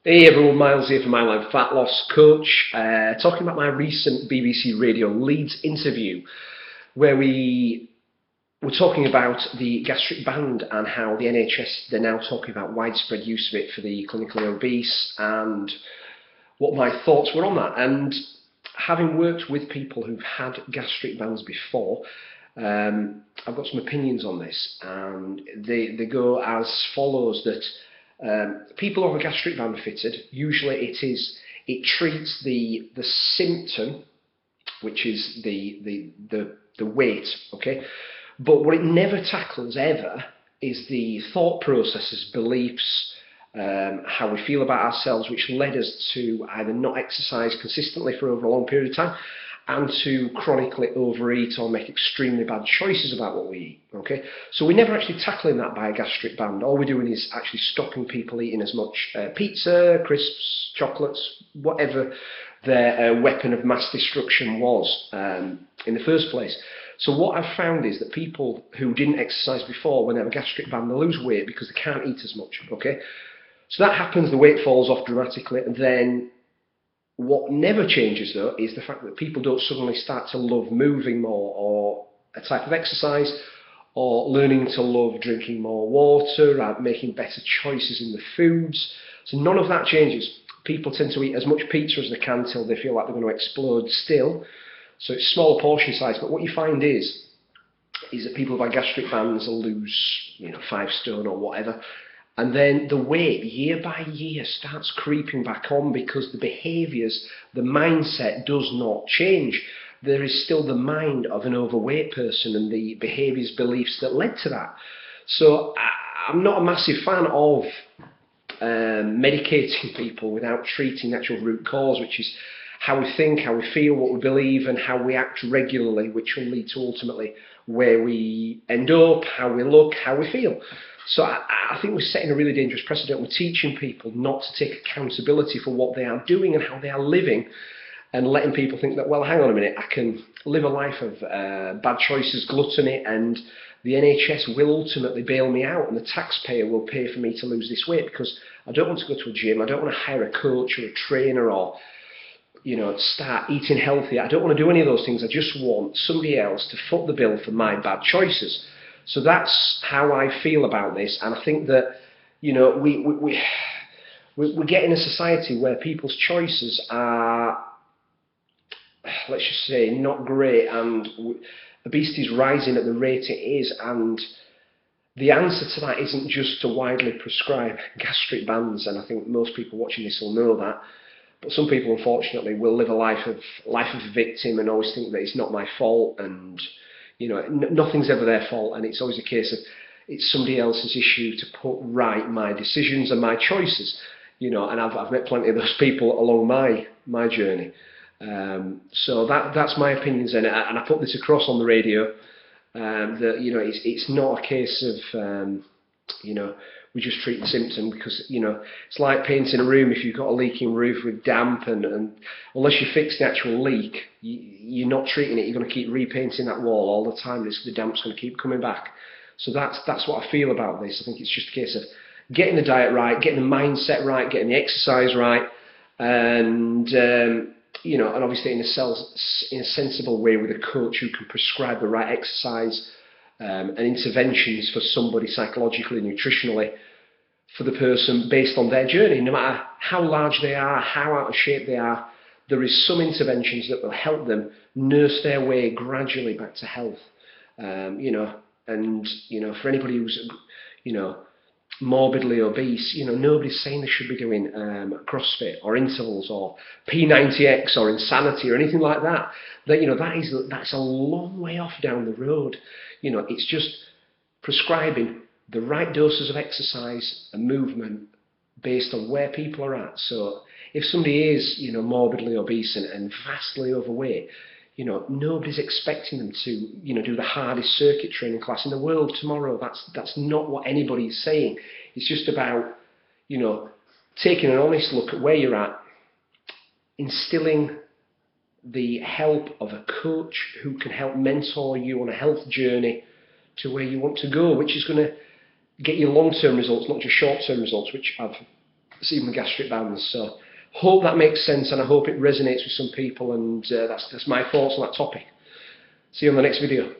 Hey everyone, Miles here from My Life Fat Loss Coach, talking about my recent BBC Radio Leeds interview where we were talking about the gastric band and how the NHS, they're now talking about widespread use of it for the clinically obese and what my thoughts were on that. And having worked with people who've had gastric bands before, I've got some opinions on this, and they go as follows: that people who have a gastric band fitted, usually it treats the symptom, which is the weight, okay? But what it never tackles ever is the thought processes, beliefs, how we feel about ourselves, which led us to either not exercise consistently for over a long period of time and to chronically overeat or make extremely bad choices about what we eat, okay? So we're never actually tackling that by a gastric band. All we're doing is actually stopping people eating as much pizza, crisps, chocolates, whatever their weapon of mass destruction was in the first place. So what I've found is that people who didn't exercise before, when they have a gastric band, they lose weight because they can't eat as much, okay? So that happens, the weight falls off dramatically, and then what never changes though is the fact that people don't suddenly start to love moving more, or a type of exercise, or learning to love drinking more water, or making better choices in the foods. So none of that changes. People tend to eat as much pizza as they can till they feel like they're going to explode still. So it's smaller portion size, but what you find is that people with gastric bands will lose 5 stone or whatever. And then the weight, year by year, starts creeping back on because the behaviours, the mindset does not change. There is still the mind of an overweight person and the behaviours, beliefs that led to that. So I'm not a massive fan of medicating people without treating the actual root cause, which is how we think, how we feel, what we believe, and how we act regularly, which will lead to ultimately where we end up, how we look, how we feel. So I think we're setting a really dangerous precedent. We're teaching people not to take accountability for what they are doing and how they are living, and letting people think that, well, hang on a minute, I can live a life of bad choices, gluttony, and the NHS will ultimately bail me out, and the taxpayer will pay for me to lose this weight because I don't want to go to a gym, I don't want to hire a coach or a trainer or start eating healthy. I don't want to do any of those things. I just want somebody else to foot the bill for my bad choices. So that's how I feel about this, and I think that we get in a society where people's choices are, let's just say, not great, and obesity is rising at the rate it is, and the answer to that isn't just to widely prescribe gastric bands, and I think most people watching this will know that. But some people, unfortunately, will live a life of a victim and always think that it's not my fault, and nothing's ever their fault, and it's always a case of it's somebody else's issue to put right my decisions and my choices. And I've met plenty of those people along my journey. So that's my opinions, and I put this across on the radio. That it's not a case of we just treat the symptom, because it's like painting a room. If you've got a leaking roof with damp, and unless you fix the actual leak, you're not treating it. You're going to keep repainting that wall all the time. The damp's going to keep coming back. So that's what I feel about this. I think it's just a case of getting the diet right, getting the mindset right, getting the exercise right, and and obviously in a sensible way, with a coach who can prescribe the right exercise and interventions for somebody psychologically, nutritionally, for the person based on their journey. No matter how large they are, how out of shape they are, there is some interventions that will help them nurse their way gradually back to health. For anybody who's morbidly obese, nobody's saying they should be doing CrossFit or intervals or P90X or Insanity or anything like that. That's a long way off down the road. It's just prescribing the right doses of exercise and movement based on where people are at. So if somebody is morbidly obese and vastly overweight, nobody's expecting them to do the hardest circuit training class in the world tomorrow. That's not what anybody's saying. It's just about taking an honest look at where you're at, instilling the help of a coach who can help mentor you on a health journey to where you want to go, which is going to get you long-term results, not just short-term results, which I've even the gastric bands. So hope that makes sense, and I hope it resonates with some people, and that's my thoughts on that topic. See you on the next video.